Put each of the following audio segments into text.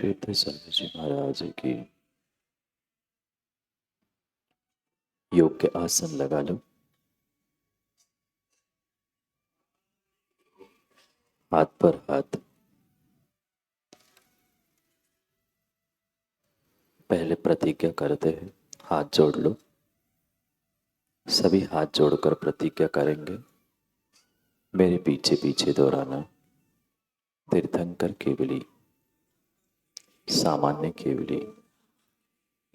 तीर्थ स्वामी जी महाराज की योग्य आसन लगा लो। हाथ पर हाथ, पहले प्रतिज्ञा करते हैं। हाथ जोड़ लो। सभी हाथ जोड़कर प्रतिज्ञा करेंगे। मेरे पीछे पीछे दोहराना। तीर्थंकर केवली, सामान्य केवली,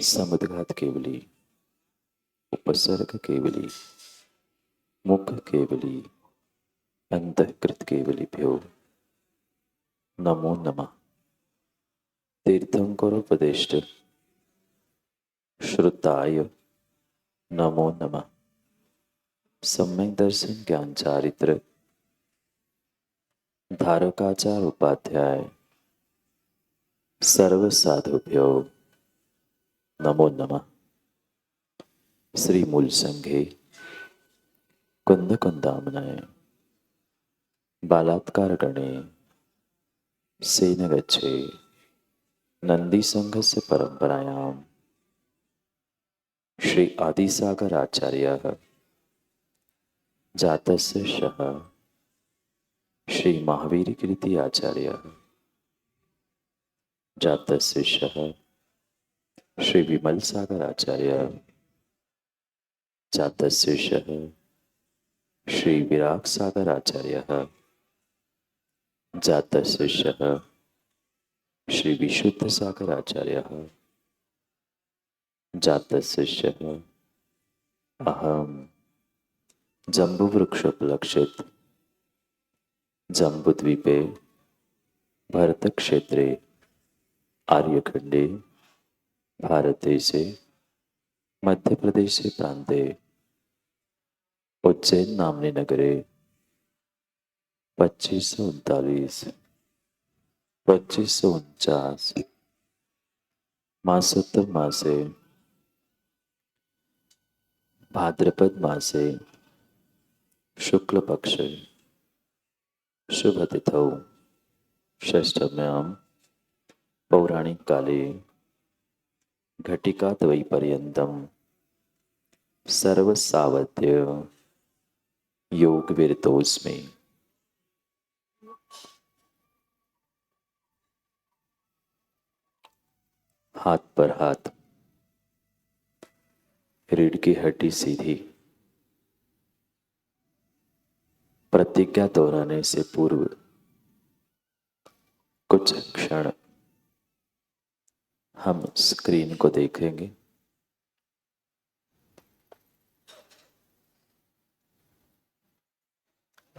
समुद्घात केवली, उपसर्ग केवली, मुख केवली, अंतःकृत केवलीभ्यो नमो नमः। तीर्थंकरोपदेष्ट श्रुताय नमो नमः। सम्यक दर्शन ज्ञान चारित्र धारकाचार उपाध्याय सर्व साधुभ्यो नमो नमः। श्री मूल संघे कुंद कुंदामनाय बालात्कार गणे सेन गच्छे नंदी संघ से परंपरायाम श्री आदिसागर आचार्य जातस्य शः श्री महावीर कीर्ति आचार्य जातस्य शः श्री विमल सागर आचार्य जातस्य शः श्री विराग सागर आचार्य जातस्य शः श्री विशुद्ध सागर आचार्य जातस्य शः अहम जम्बुवृक्षोपलक्षित जम्बुद्वीपे भरत क्षेत्रे आर्यखंडे भारते से मध्य प्रदेश प्रांते उज्जैन नामने नगरे 2539 2549 मासोत्तर मासे भाद्रपद मासे शुक्ल पक्षे शुभ तिथौ षष्ठम्यां पौराणिक काले घटिका द्वयपर्यन्तं सर्वसावध्य योग विरतोस्मि। हाथ पर हाथ, रीढ़ की हड्डी सीधी। प्रतिज्ञा दोहराने से पूर्व कुछ क्षण हम स्क्रीन को देखेंगे।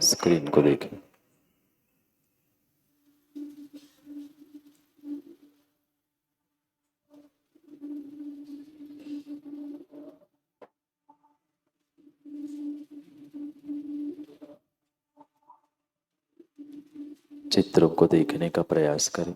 स्क्रीन को देखें। चित्रों को देखने का प्रयास करें।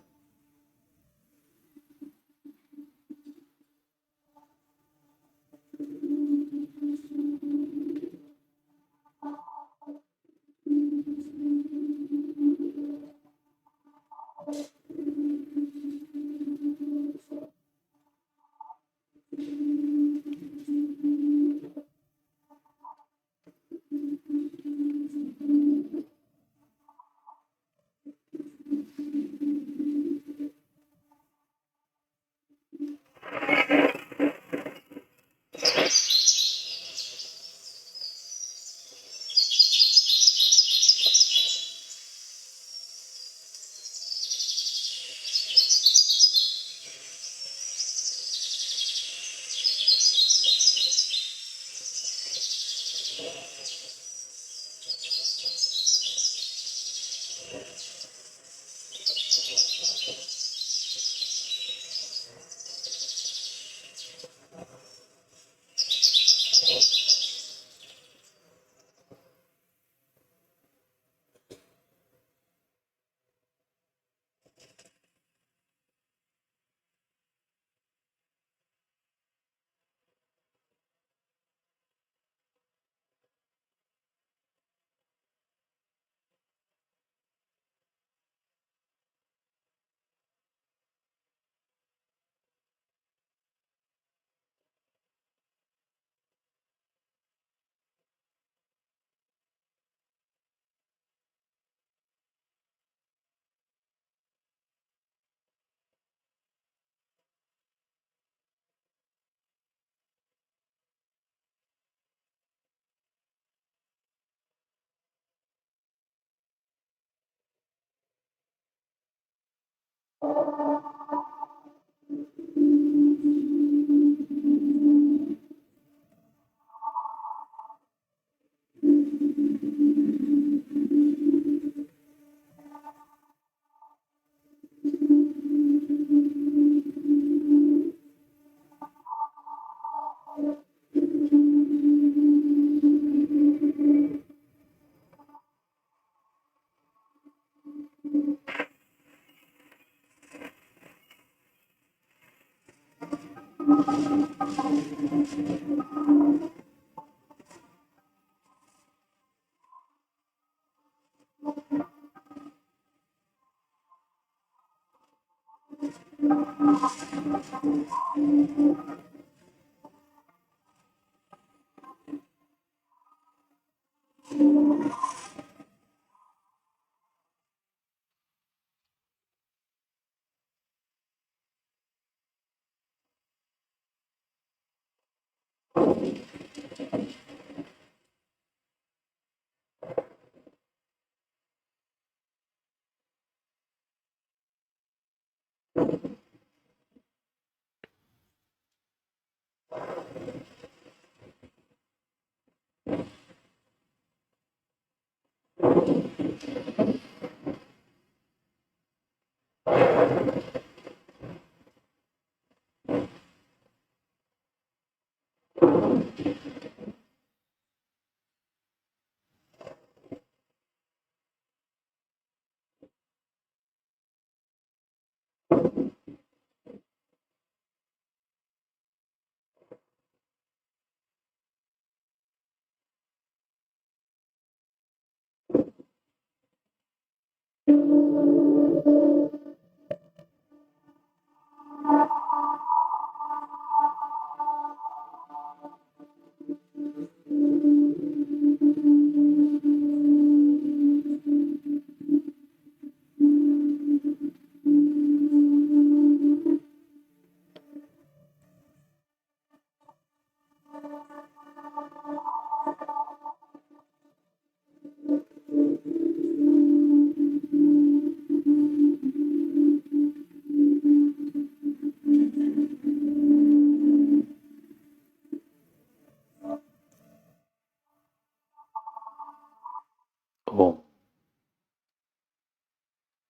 ओम।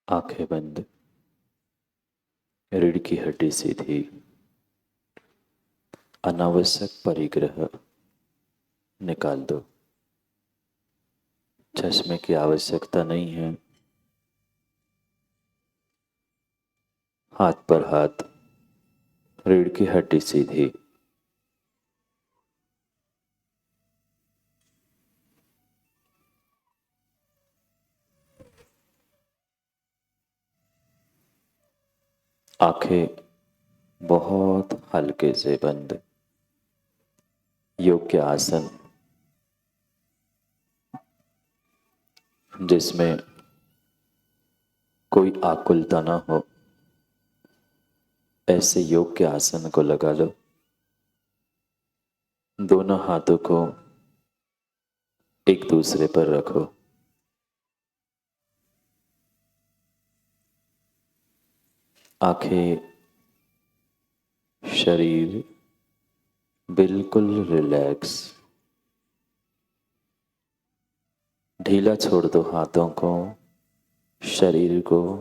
आंखें बंद, रीढ़ की हड्डी सीधी, अनावश्यक परिग्रह निकाल दो। चश्मे की आवश्यकता नहीं है। हाथ पर हाथ, रीढ़ की हड्डी सीधी। आंखें बहुत हल्के से बंद। योग्य आसन जिसमें कोई आकुलता ना हो, ऐसे योग्य आसन को लगा लो। दोनों हाथों को एक दूसरे पर रखो। आंखें, शरीर बिल्कुल रिलैक्स। ढीला छोड़ दो हाथों को, शरीर को।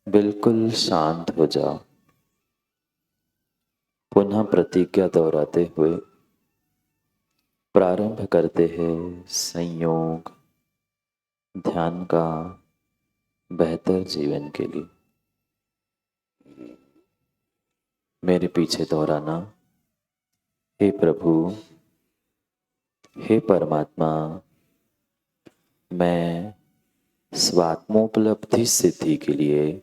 बिल्कुल शांत हो जाओ। पुनः प्रतिज्ञा दोहराते हुए प्रारंभ करते हैं संयोग ध्यान का बेहतर जीवन के लिए। मेरे पीछे दोहराना, हे प्रभु, हे परमात्मा, मैं स्वात्मोपलब्धि सिद्धि के लिए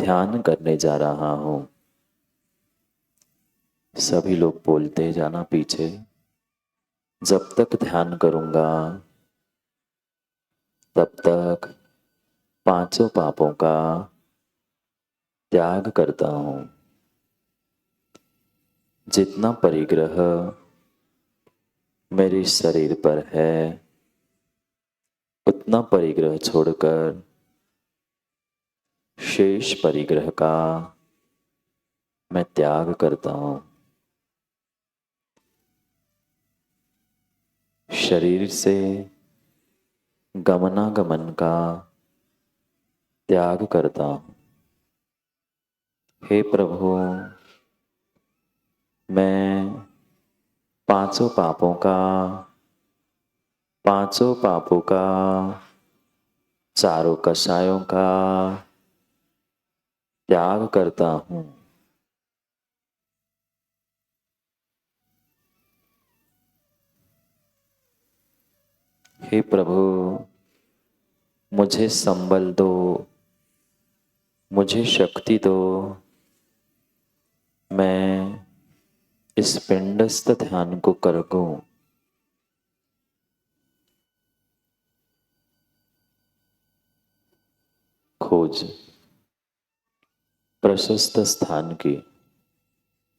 ध्यान करने जा रहा हूं। सभी लोग बोलते जाना पीछे। जब तक ध्यान करूंगा तब तक पांचों पापों का त्याग करता हूं। जितना परिग्रह मेरे शरीर पर है उतना परिग्रह छोड़कर शेष परिग्रह का मैं त्याग करता हूं। शरीर से गमनागमन का त्याग करता हूं। हे प्रभु, मैं पांचों पापों का, चारों कषायों का त्याग करता हूं। हे प्रभु, मुझे संबल दो, मुझे शक्ति दो। मैं इस पिंडस्थ ध्यान को करूं। खोज प्रशस्त स्थान की,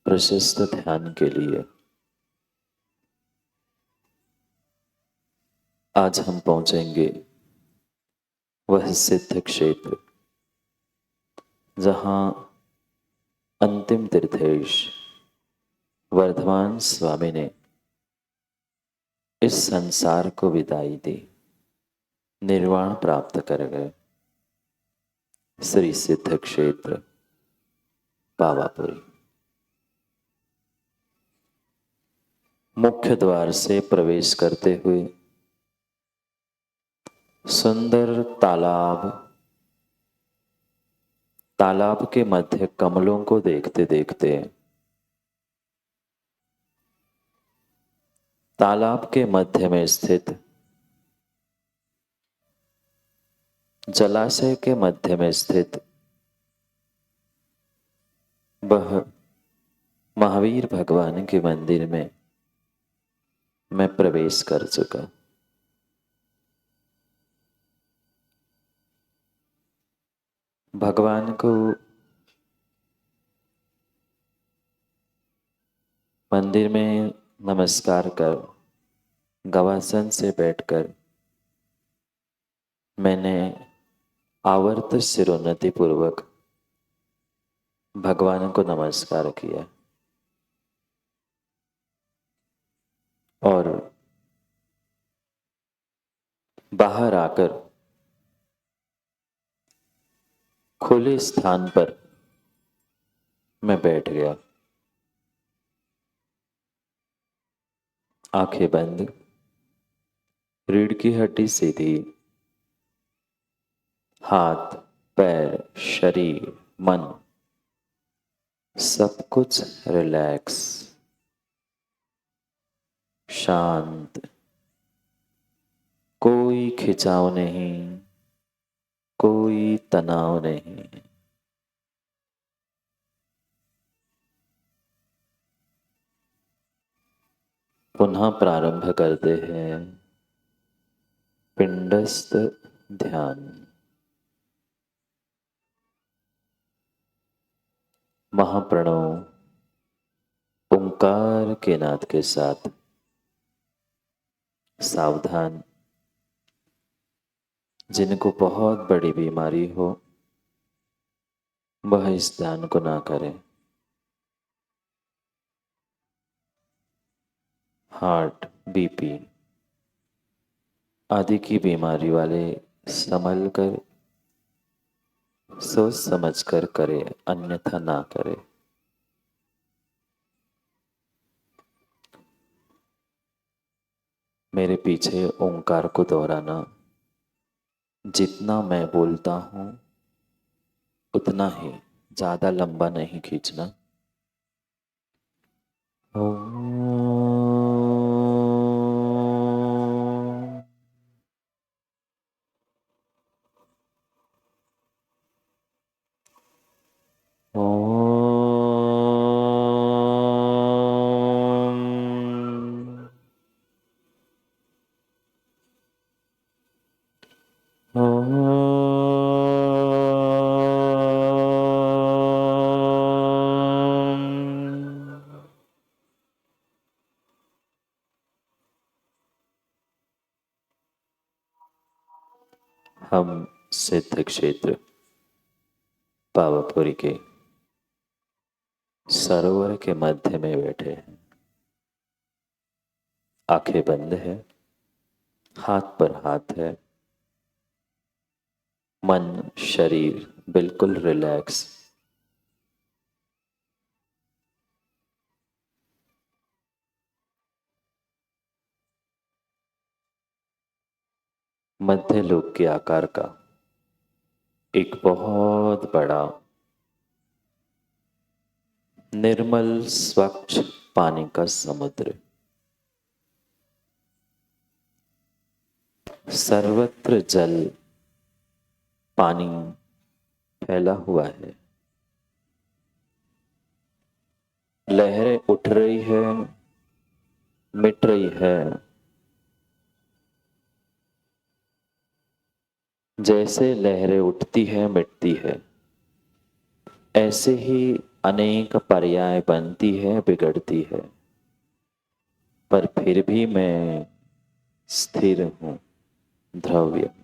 प्रशस्त ध्यान के लिए आज हम पहुंचेंगे वह सिद्ध क्षेत्र जहां अंतिम तीर्थेश वर्धमान स्वामी ने इस संसार को विदाई दी, निर्वाण प्राप्त कर गए। श्री सिद्ध क्षेत्र पावापुरी। मुख्य द्वार से प्रवेश करते हुए सुंदर तालाब के मध्य कमलों को देखते देखते तालाब के मध्य में स्थित जलाशय के मध्य में स्थित वह महावीर भगवान के मंदिर में मैं प्रवेश कर चुका। भगवान को मंदिर में नमस्कार कर गवासन से बैठकर मैंने आवर्त शिरोन्नति पूर्वक भगवान को नमस्कार किया और बाहर आकर खुले स्थान पर मैं बैठ गया। आंखें बंद, रीढ़ की हड्डी सीधी, हाथ पैर शरीर मन सब कुछ रिलैक्स, शांत, कोई खिंचाव नहीं, कोई तनाव नहीं। पुनः प्रारंभ करते हैं पिंडस्थ ध्यान। महाप्रणव ओंकार के नाद के साथ सावधान, जिनको बहुत बड़ी बीमारी हो वह इस ध्यान को ना करें। हार्ट, बीपी आदि की बीमारी वाले संभल कर सोच समझ कर करे, अन्यथा ना करे। मेरे पीछे ओंकार को दोहराना, जितना मैं बोलता हूं उतना ही, ज्यादा लंबा नहीं खींचना। हम सिद्ध क्षेत्र पावापुरी के सरोवर के मध्य में बैठे हैं। आंखें बंद है, हाथ पर हाथ है, मन शरीर बिल्कुल रिलैक्स। मध्य लोक के आकार का एक बहुत बड़ा निर्मल स्वच्छ पानी का समुद्र, सर्वत्र जल पानी फैला हुआ है। लहरें उठ रही है, मिट रही है। जैसे लहरें उठती है मिटती है, ऐसे ही अनेक पर्याय बनती है बिगड़ती है, पर फिर भी मैं स्थिर हूं, द्रव्य।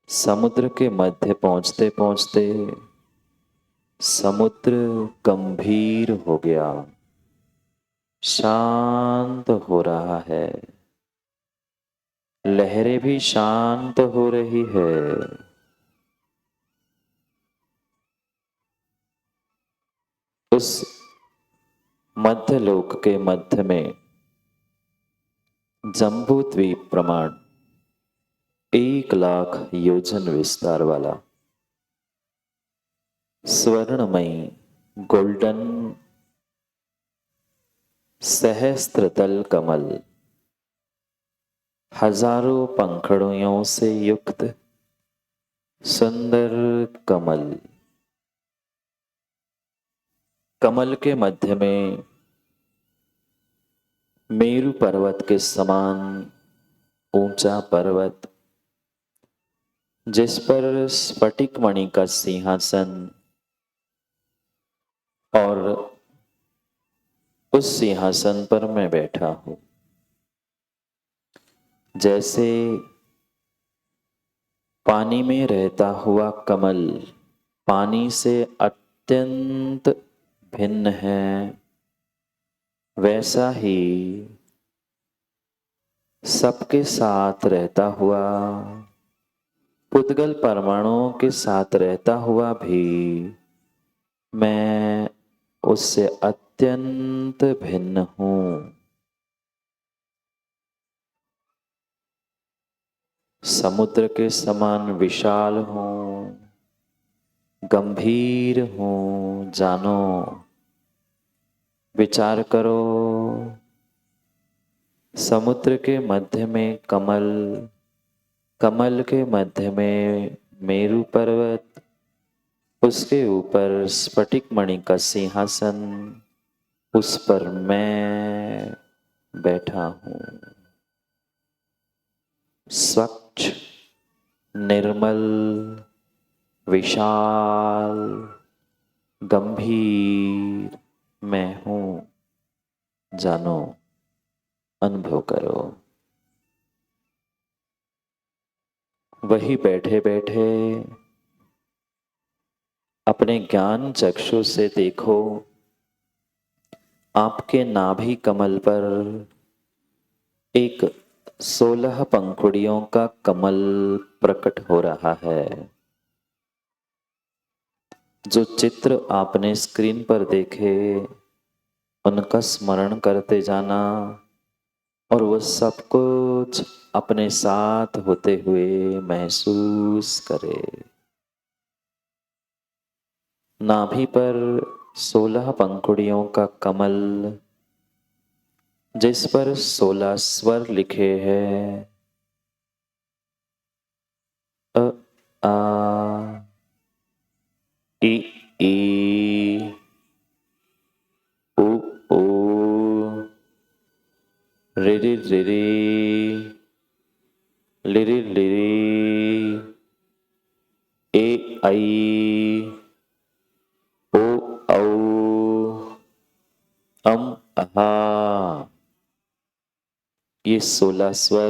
समुद्र के मध्य पहुंचते पहुंचते समुद्र गंभीर हो गया, शांत हो रहा है। लहरें भी शांत हो रही है। उस मध्य लोक के मध्य में जम्बू द्वीप प्रमाण 1,00,000 योजन विस्तार वाला स्वर्णमयी गोल्डन सहस्त्रदल कमल, हजारों पंखुड़ियों से युक्त सुंदर कमल। कमल के मध्य में मेरु पर्वत के समान ऊंचा पर्वत, जिस पर स्फटिक मणि का सिंहासन, और उस सिंहासन पर मैं बैठा हूं। जैसे पानी में रहता हुआ कमल पानी से अत्यंत भिन्न है, वैसा ही सबके साथ रहता हुआ, पुद्गल परमाणुओं के साथ रहता हुआ भी मैं उससे अत्यंत भिन्न हूं। समुद्र के समान विशाल हूं, गंभीर हूं। जानो, विचार करो। समुद्र के मध्य में कमल, कमल के मध्य में मेरु पर्वत, उसके ऊपर स्फटिक मणि का सिंहासन, उस पर मैं बैठा हूं। स्वच्छ, निर्मल, विशाल, गंभीर मैं हूं। जानो, अनुभव करो। वही बैठे बैठे अपने ज्ञान चक्षु से देखो, आपके नाभि कमल पर एक 16 पंखुड़ियों का कमल प्रकट हो रहा है। जो चित्र आपने स्क्रीन पर देखे, उनका स्मरण करते जाना और वो सब कुछ अपने साथ होते हुए महसूस करे। नाभि पर 16 पंखुड़ियों का कमल, जिस पर 16 स्वर लिखे हैं। अ, आ, इ, ई, उ, ऊ, रि, लिरी, ए, आई, ओ, औ, अहा। ये 16 स्वर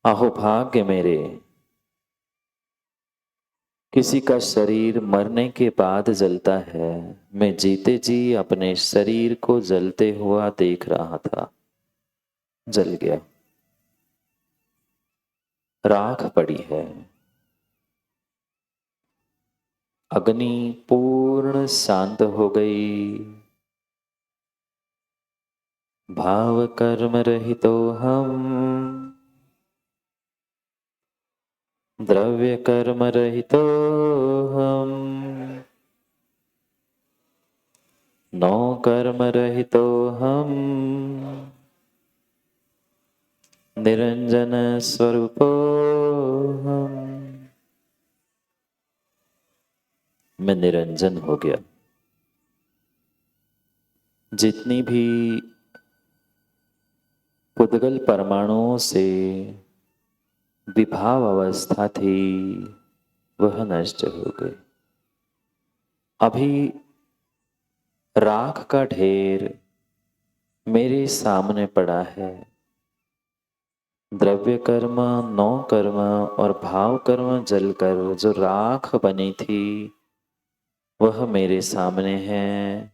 अहो भाग्य मेरे, किसी का शरीर मरने के बाद जलता है। मैं जीते जी अपने शरीर को जलते हुआ देख रहा था। जल गया, राख पड़ी है। अग्नि पूर्ण शांत हो गई। भाव कर्म रहितो हम, द्रव्य कर्म रहितो हम, नो कर्म रहितो हम, निरंजन स्वरूपो हम। मैं निरंजन हो गया। जितनी भी पुद्गल परमाणुओं से विभाव अवस्था थी वह नष्ट हो गई। अभी राख का ढेर मेरे सामने पड़ा है। द्रव्य कर्म, नौ कर्म और भाव कर्म जलकर जो राख बनी थी वह मेरे सामने है।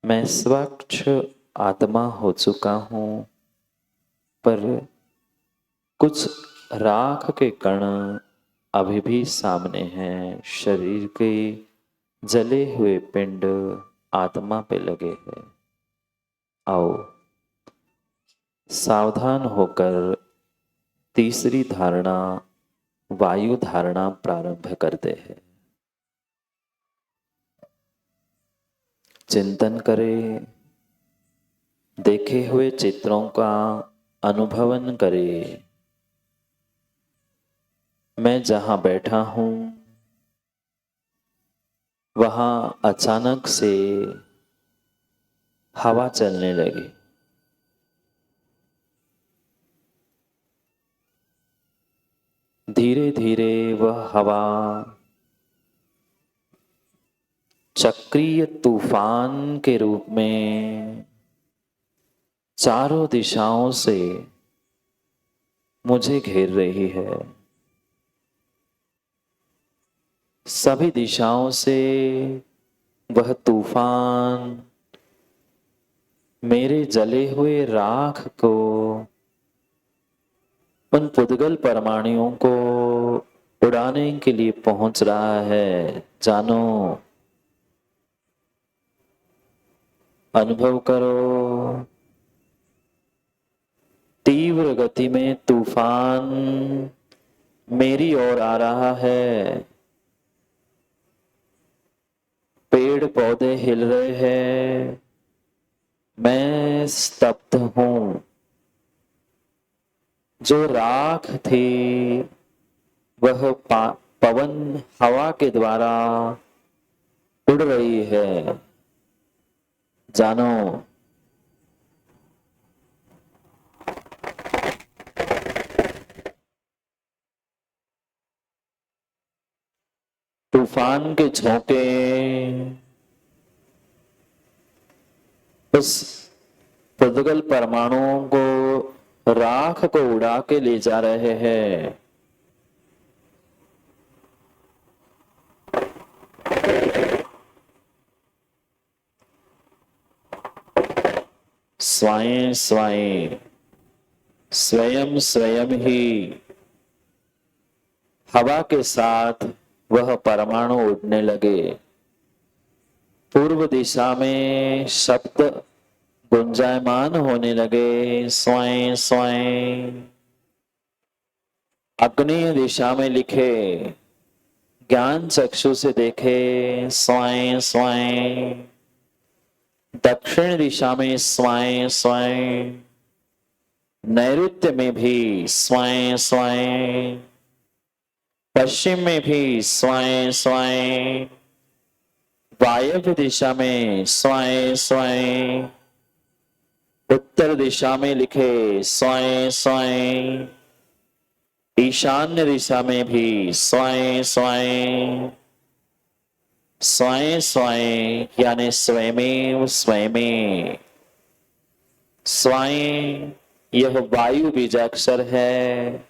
मैं स्वच्छ आत्मा हो चुका हूँ, पर कुछ राख के कण अभी भी सामने हैं। शरीर के जले हुए पिंड आत्मा पे लगे हैं। आओ सावधान होकर तीसरी धारणा वायु धारणा प्रारंभ करते हैं। चिंतन करें, देखे हुए चित्रों का अनुभवन करें। मैं जहां बैठा हूं वहां अचानक से हवा चलने लगी। धीरे धीरे वह हवा चक्रीय तूफान के रूप में चारों दिशाओं से मुझे घेर रही है। सभी दिशाओं से वह तूफान मेरे जले हुए राख को, उन पुद्गल परमाणुओं को उड़ाने के लिए पहुंच रहा है। जानो, अनुभव करो। तीव्र गति में तूफान मेरी ओर आ रहा है। पेड़ पौधे हिल रहे हैं। मैं स्तब्ध हूं। जो राख थी वह पवन हवा के द्वारा उड़ रही है। जानो, तूफान के झोंके उस पुद्गल परमाणुओं को, राख को उड़ा के ले जा रहे हैं। स्वयं स्वयं स्वयं स्वयं ही हवा के साथ वह परमाणु उड़ने लगे। पूर्व दिशा में शब्द गुंजायमान होने लगे। स्वयं स्वयं। अग्नेय दिशा में लिखे, ज्ञान चक्षु से देखे। स्वयं स्वयं। दक्षिण दिशा में स्वयं स्वयं। नैऋत्य में भी स्वयं स्वयं। पश्चिम में भी स्वयं स्वयं। वायव्य दिशा में स्वयं स्वयं। उत्तर दिशा में लिखे स्वयं स्वयं। ईशान्य दिशा में भी स्वयं स्वयं। स्वयं स्वयं यानी स्वयमेव स्वयमेव। स्वयं यह वायु बीजाक्षर है।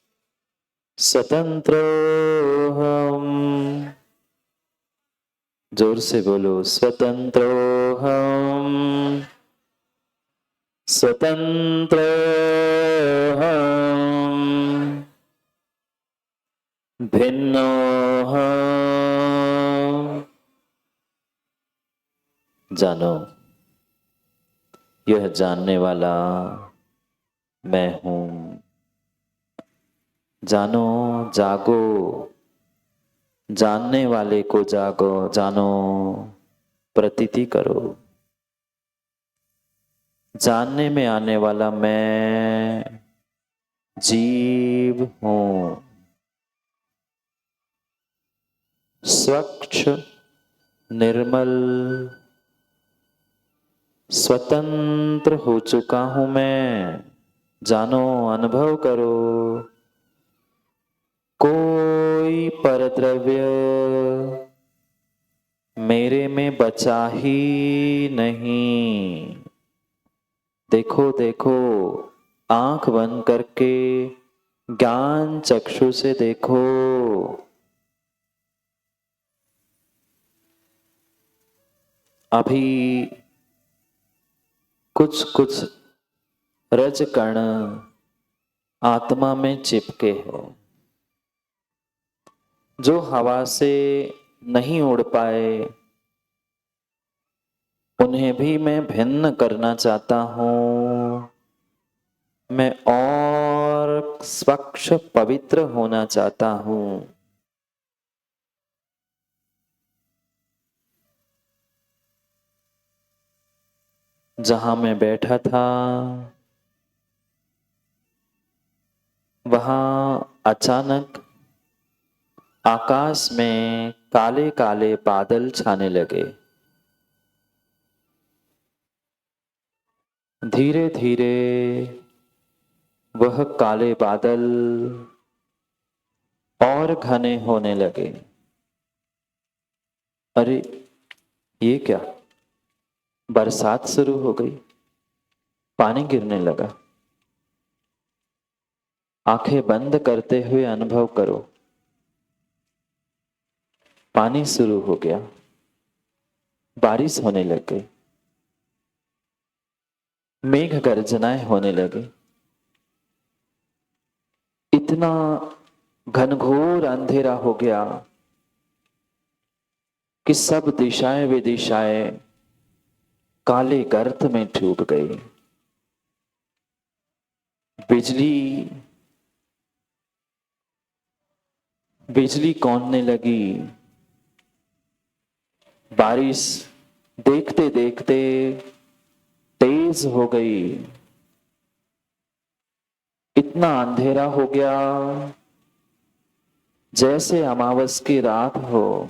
स्वतंत्रोऽहम्। जोर से बोलो, स्वतंत्रोऽहम्, स्वतंत्रोऽहम्, भिन्नोऽहम्। जानो, यह जानने वाला मैं हूं। जानो, जागो, जानने वाले को जागो, जानो, प्रतीति करो। जानने में आने वाला मैं जीव हूं। स्वच्छ, निर्मल, स्वतंत्र हो चुका हूं मैं। जानो, अनुभव करो। कोई परद्रव्य मेरे में बचा ही नहीं। देखो देखो, आंख बंद करके ज्ञान चक्षु से देखो। अभी कुछ कुछ रज कण आत्मा में चिपके हैं, जो हवा से नहीं उड़ पाए, उन्हें भी मैं भिन्न करना चाहता हूं। मैं और स्वच्छ पवित्र होना चाहता हूं। जहां मैं बैठा था, वहां अचानक आकाश में काले काले बादल छाने लगे। धीरे धीरे वह काले बादल और घने होने लगे। अरे, ये क्या? बरसात शुरू हो गई, पानी गिरने लगा। आंखें बंद करते हुए अनुभव करो, पानी शुरू हो गया, बारिश होने लग गई, मेघ गर्जनाएं होने लगे। इतना घनघोर अंधेरा हो गया कि सब दिशाएं विदिशाएं काले गर्त में डूब गई। बिजली कौंधने लगी। बारिश देखते देखते तेज हो गई। इतना अंधेरा हो गया जैसे अमावस की रात हो।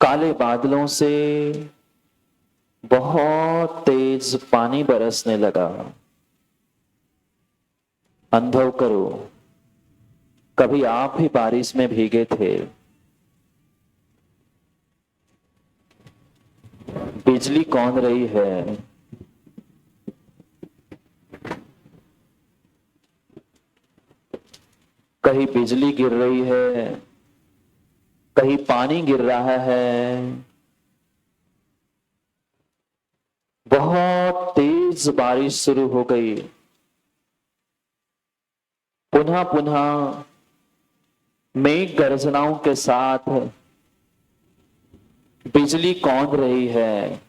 काले बादलों से बहुत तेज पानी बरसने लगा। अनुभव करो, कभी आप भी बारिश में भीगे थे। बिजली कौंध रही है, कहीं बिजली गिर रही है, कहीं पानी गिर रहा है। बहुत तेज बारिश शुरू हो गई। पुनः पुनः मेघ गर्जनाओं के साथ बिजली कौंध रही है,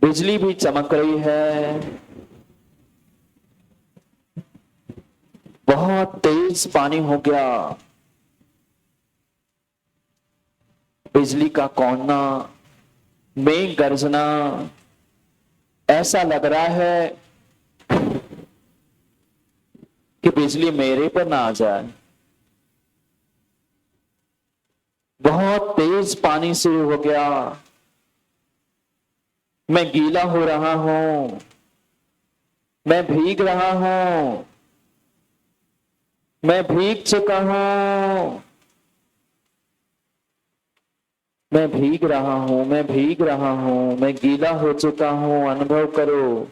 बिजली भी चमक रही है। बहुत तेज पानी हो गया। बिजली का कौंधना, मेघ गर्जना, ऐसा लग रहा है कि बिजली मेरे पर ना आ जाए। बहुत तेज पानी शुरू हो गया। मैं गीला हो रहा हूं, मैं भीग रहा हूं, मैं भीग चुका हूं, मैं भीग रहा हूं, मैं भीग रहा हूं, मैं गीला हो चुका हूं। अनुभव करो,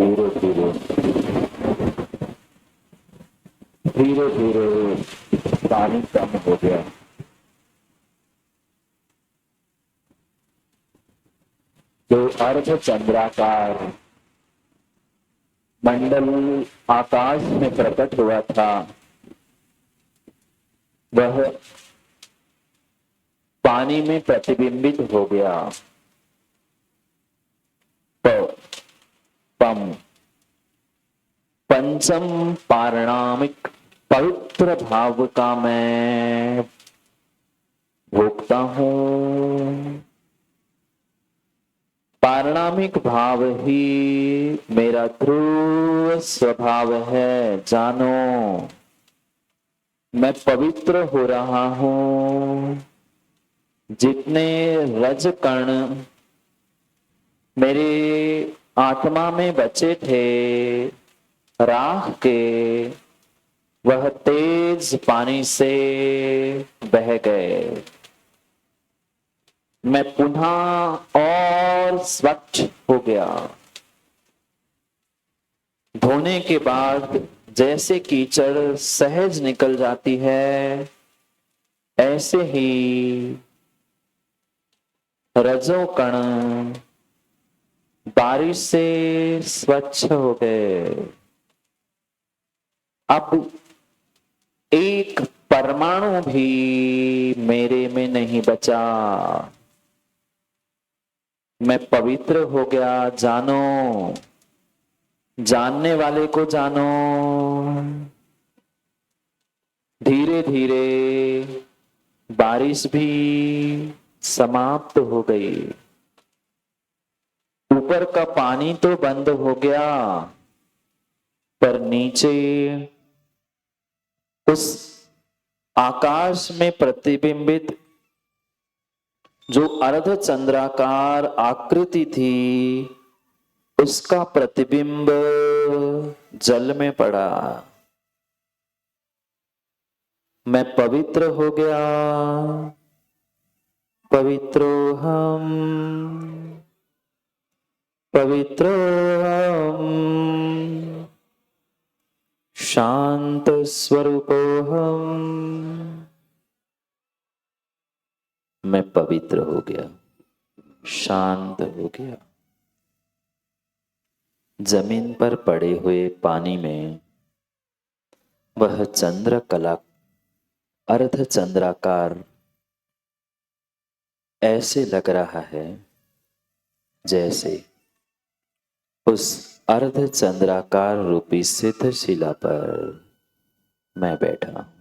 धीरे धीरे धीरे धीरे पानी कम हो गया। जो अर्ध चंद्राकार मंडल आकाश में प्रकट हुआ था, वह पानी में प्रतिबिंबित हो गया। पम पंचम पारणामिक पवित्र भाव का मैं भोगता हूं। पारणामिक भाव ही मेरा ध्रुव स्वभाव है। जानो, मैं पवित्र हो रहा हूं। जितने रज कण मेरे आत्मा में बचे थे राख के, वह तेज पानी से बह गए। मैं पुनः और स्वच्छ हो गया। धोने के बाद जैसे कीचड़ सहज निकल जाती है, ऐसे ही रजो कण बारिश से स्वच्छ हो गए। अब एक परमाणु भी मेरे में नहीं बचा। मैं पवित्र हो गया। जानो, जानने वाले को जानो। धीरे धीरे बारिश भी समाप्त हो गई। ऊपर का पानी तो बंद हो गया, पर नीचे उस आकाश में प्रतिबिंबित जो अर्ध चंद्राकार आकृति थी, उसका प्रतिबिंब जल में पड़ा। मैं पवित्र हो गया। पवित्रोहम पवित्रोहम शांत स्वरूपोहम। मैं पवित्र हो गया, शांत हो गया। जमीन पर पड़े हुए पानी में वह चंद्रकला अर्ध चंद्राकार ऐसे लग रहा है जैसे उस अर्ध चंद्राकार रूपी सिद्ध शिला पर मैं बैठा।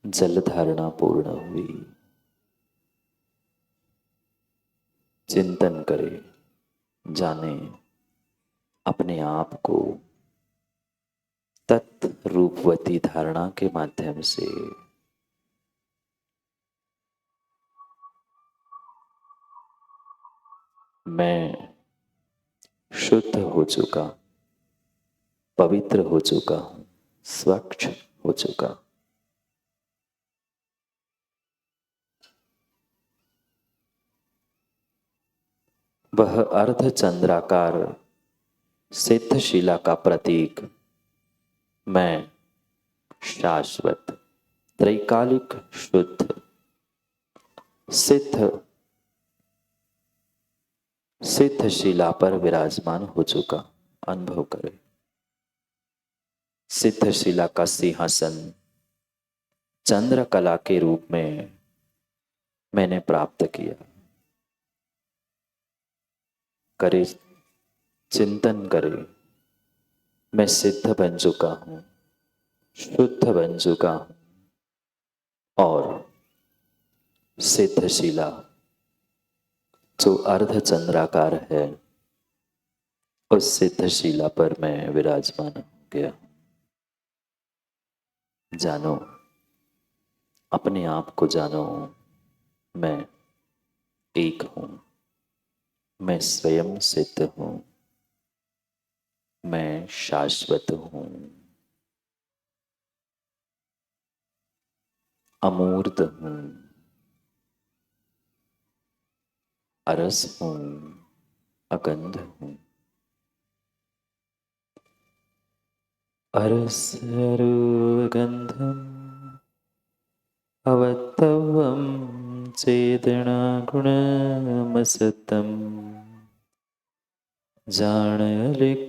जल धारणा पूर्ण हुई। चिंतन करे, जाने अपने आप को तत् रूपवती धारणा के माध्यम से। मैं शुद्ध हो चुका, पवित्र हो चुका हूं, स्वच्छ हो चुका। वह अर्ध चंद्राकार सिद्ध शिला का प्रतीक मैं शाश्वत त्रैकालिक शुद्ध सिद्ध शिला पर विराजमान हो चुका। अनुभव करें, सिद्ध शिला का सिंहासन चंद्रकला के रूप में मैंने प्राप्त किया। करे, चिंतन करे, मैं सिद्ध बन चुका हूं, शुद्ध बन चुका हूं और सिद्ध शिला जो अर्ध चंद्राकार है, उस सिद्ध शिला पर मैं विराजमान हो गया। जानो, अपने आप को जानो। मैं एक हूं, मैं स्वयं सिद्ध हूं, मैं शाश्वत हूं, अमूर्त हूं, अरस हूं, अगंध हूँ। अरसरुगंधम अवत्तवं चेदना गुणमसतम जाणलिककर्णम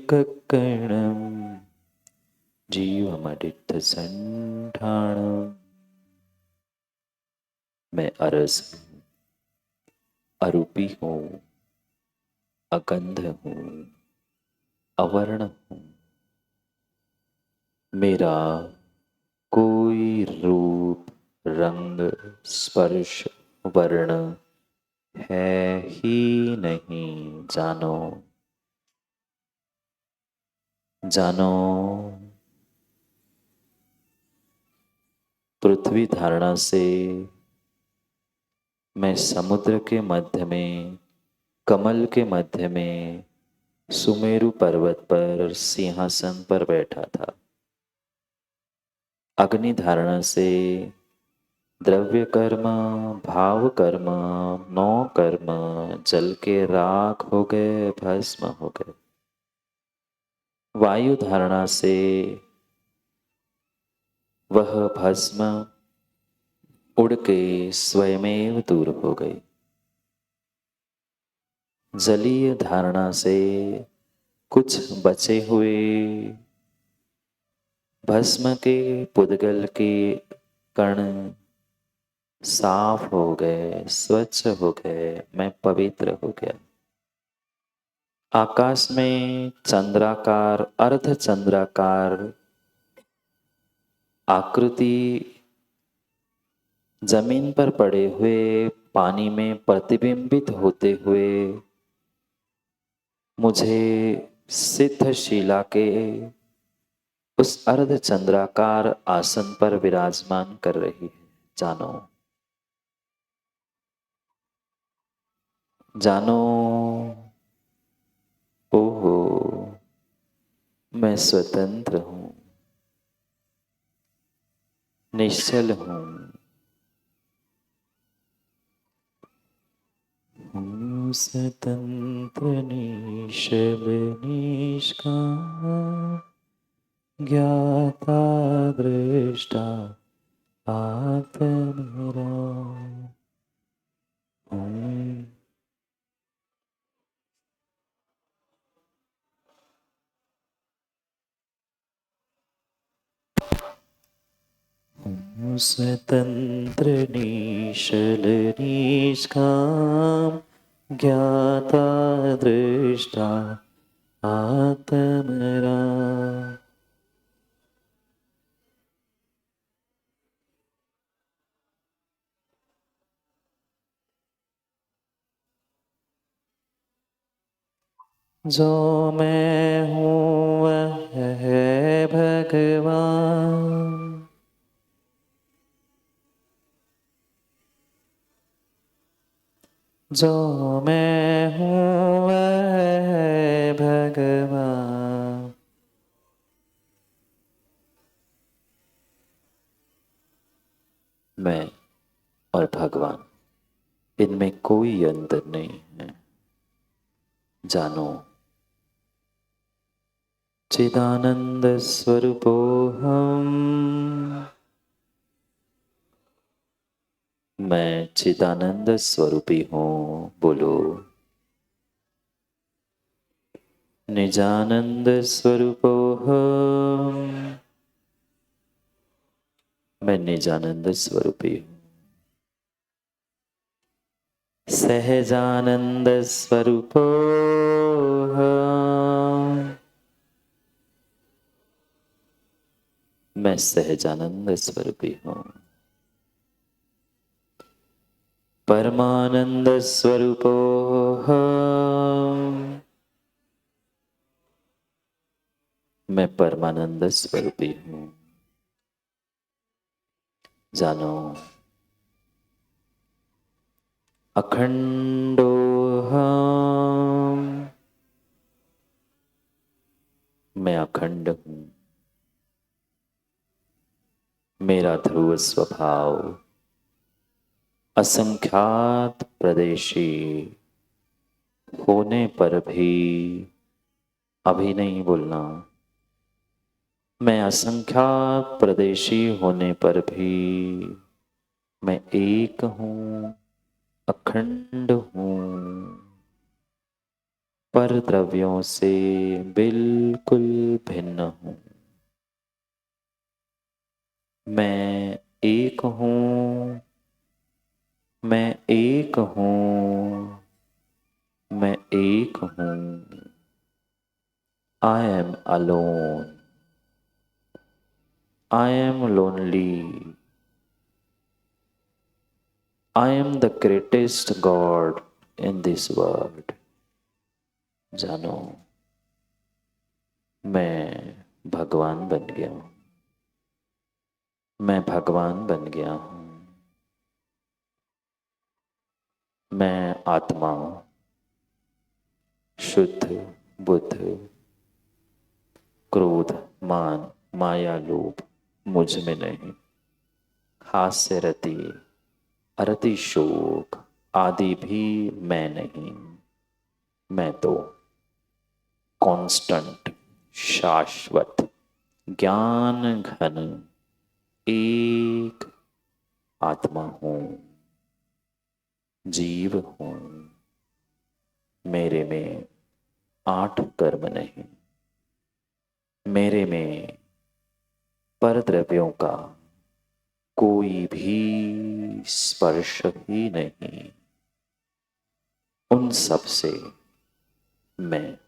जीवमडित संठाणम। मैं अरस हूँ, अरूपी हूँ, अगंध हूँ, अवर्ण हूँ। मेरा कोई रूप, रंग, स्पर्श, वर्ण है ही नहीं। जानो, जानो। पृथ्वी धारणा से मैं समुद्र के मध्य में, कमल के मध्य में, सुमेरु पर्वत पर सिंहासन पर बैठा था। अग्नि धारणा से द्रव्य कर्म, भाव कर्म, नौ कर्म जल के राख हो गए, भस्म हो गए। वायु धारणा से वह भस्म उड़ के स्वयमेव दूर हो गई। जलीय धारणा से कुछ बचे हुए भस्म के पुद्गल के कण साफ हो गए, स्वच्छ हो गए, मैं पवित्र हो गया। आकाश में चंद्राकार, अर्ध चंद्राकार आकृति जमीन पर पड़े हुए पानी में प्रतिबिंबित होते हुए मुझे सिद्ध शिला के उस अर्ध चंद्राकार आसन पर विराजमान कर रही है। जानो, जानो। ओहो, मैं स्वतंत्र हूँ, निश्चल हूँ, स्वतंत्र निश्चल निष्काम, ज्ञाता दृष्टा आत्मरा हूँ। स्वतंत्र निश्चल निष्काम, ज्ञाता दृष्टा आत्मरा। जो मैं हूँ वह है भगवान, जो मैं हूँ वह है भगवान। मैं और भगवान, इनमें कोई अंतर नहीं है। जानो, चिदानंद स्वरूपोहम, मैं चिदानंद स्वरूपी हूँ। बोलो, निजानंद स्वरूपोहम, मैं निजानंद स्वरूपी हूँ। सहजानंद स्वरूपोहम, मैं सहजानंद स्वरूपी हूँ। परमानंद स्वरूपोहम, मैं परमानंद स्वरूपी हूँ। जानो, अखंडोहम, मैं अखंड हूँ। मेरा ध्रुव स्वभाव असंख्यात प्रदेशी होने पर भी अभी नहीं बोलना। मैं असंख्यात प्रदेशी होने पर भी मैं एक हूँ, अखंड हूँ, पर द्रव्यों से बिल्कुल भिन्न हूँ। मैं एक हूँ, मैं एक हूँ, मैं एक हूँ। I am alone. I am lonely. I am the greatest God in this world. जानो, मैं भगवान बन गया हूँ। मैं भगवान बन गया हूँ। मैं आत्मा शुद्ध, बुद्ध, क्रोध, मान, माया, लोभ मुझ में नहीं। हास्य रति, अरति शोक आदि भी मैं नहीं। मैं तो कांस्टेंट, शाश्वत, ज्ञान घन एक आत्मा हूँ, जीव हूँ। मेरे में 8 कर्म नहीं। मेरे में परद्रव्यों का कोई भी स्पर्श ही नहीं। उन सब से मैं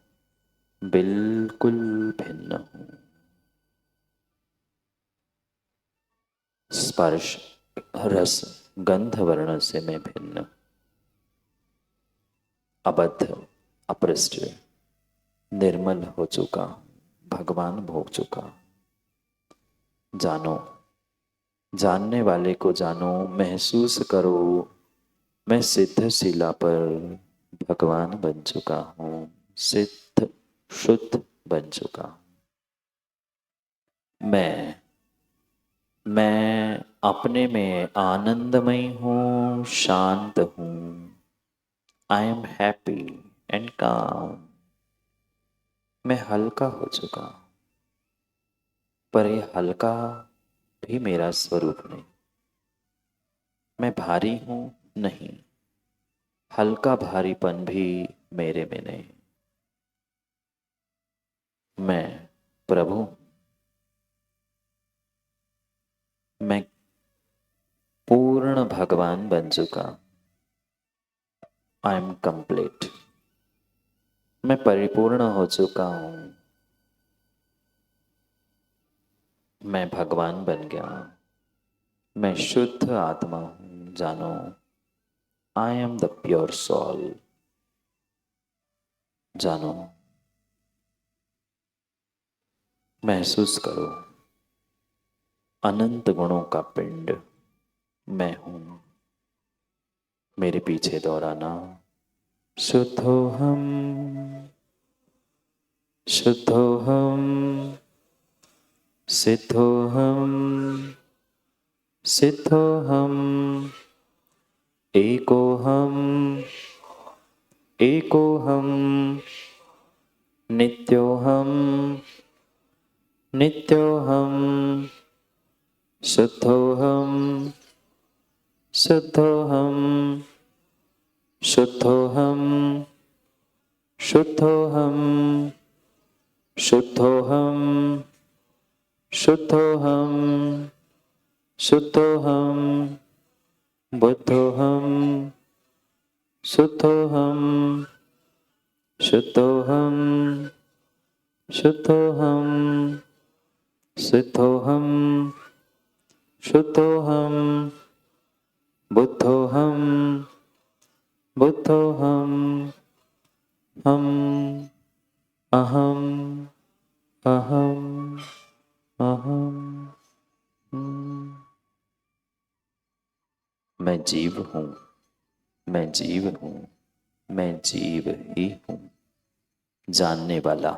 बिल्कुल भिन्न हूँ। स्पर्श, रस, गंध, वर्ण से मैं भिन्न, अबद्ध, अपृष्ट, निर्मल हो चुका, भगवान भोग चुका। जानो, जानने वाले को जानो, महसूस करो, मैं सिद्ध शिला पर भगवान बन चुका हूँ, सिद्ध शुद्ध बन चुका हूँ। मैं अपने में आनंदमय हूँ, शांत हूँ। आई एम हैप्पी एंड काम। मैं हल्का हो चुका हूँ, पर यह हल्का भी मेरा स्वरूप नहीं। मैं भारी हूँ नहीं, हल्का भारीपन भी मेरे में नहीं। मैं प्रभु, मैं पूर्ण भगवान बन चुका। I am complete. मैं परिपूर्ण हो चुका हूँ। मैं भगवान बन गया। मैं शुद्ध आत्मा हूँ। जानो, I am the pure soul. जानो, महसूस करो, अनंत गुणों का पिंड मैं हूँ। मेरे पीछे दोहराना, शुद्धोहम, शुद्धोहम, सिद्धोहम, सिद्धोहम, एकोहम, एकोहम, नित्योहम, नित्योहम, शुद्धोहम, शुद्धोहम, शुद्धोहम, शुद्धोहम, शुद्धोहम, शुद्धोहम, शुद्धोहम, बुद्धोहम, शुद्धोहम, शुद्धोहम, शुद्धोहम, सिद्धोहम, शुद्धोहम, बुद्धोहम, बुद्धोहम, हम, अहम, अहम, अहम। मैं जीव हूँ, मैं जीव हूँ, मैं जीव ही हूँ। जानने वाला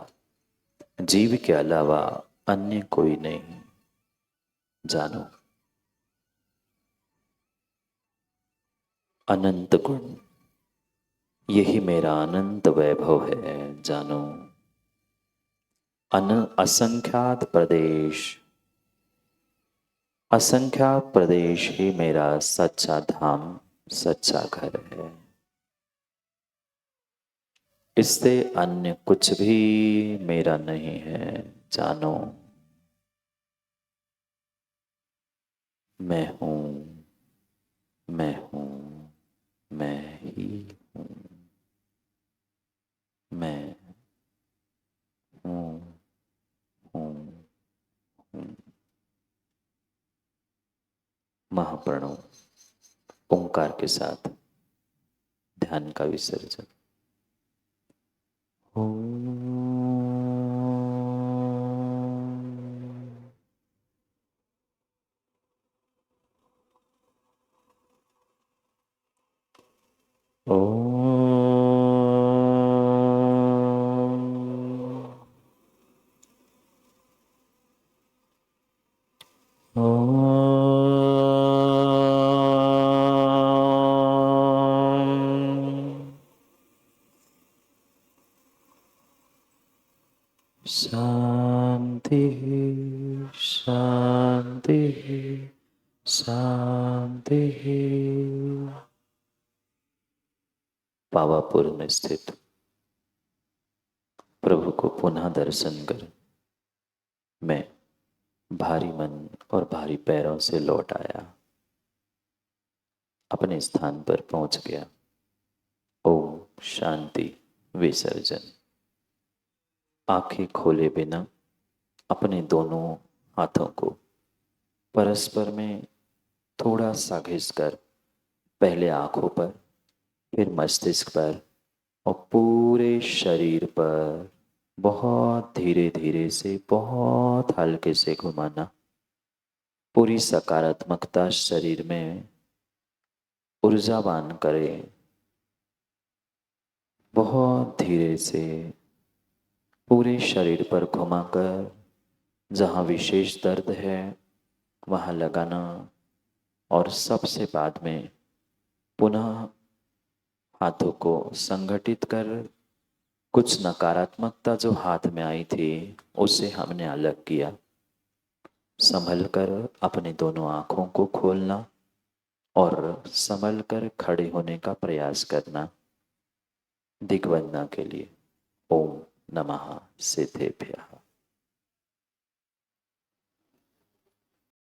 जीव के अलावा अन्य कोई नहीं। जानो, अनंत गुण यही मेरा अनंत वैभव है जानो। असंख्यात प्रदेश, असंख्यात प्रदेश ही मेरा सच्चा धाम, सच्चा घर है। इससे अन्य कुछ भी मेरा नहीं है जानो। मैं हूँ, मैं हूँ, मैं ही हूँ, मैं हूँ, हूँ, हूँ। महाप्रणव ओंकार के साथ ध्यान का विसर्जन। शांति, शांति, शांति। पावापुर में स्थित प्रभु को पुनः दर्शन कर मैं भारी मन और भारी पैरों से लौट आया, अपने स्थान पर पहुंच गया। ओम शांति विसर्जन। आंखें खोले बिना अपने दोनों हाथों को परस्पर में थोड़ा सा घिसकर पहले आंखों पर, फिर मस्तिष्क पर और पूरे शरीर पर बहुत धीरे धीरे से, बहुत हल्के से घुमाना। पूरी सकारात्मकता शरीर में ऊर्जावान करे। बहुत धीरे से पूरे शरीर पर घुमाकर जहाँ विशेष दर्द है वहाँ लगाना और सबसे बाद में पुनः हाथों को संगठित कर कुछ नकारात्मकता जो हाथ में आई थी उसे हमने अलग किया। संभल कर अपने दोनों आँखों को खोलना और संभल कर खड़े होने का प्रयास करना दिग्वंदना के लिए। ओम नमः सिद्धेभ्यः।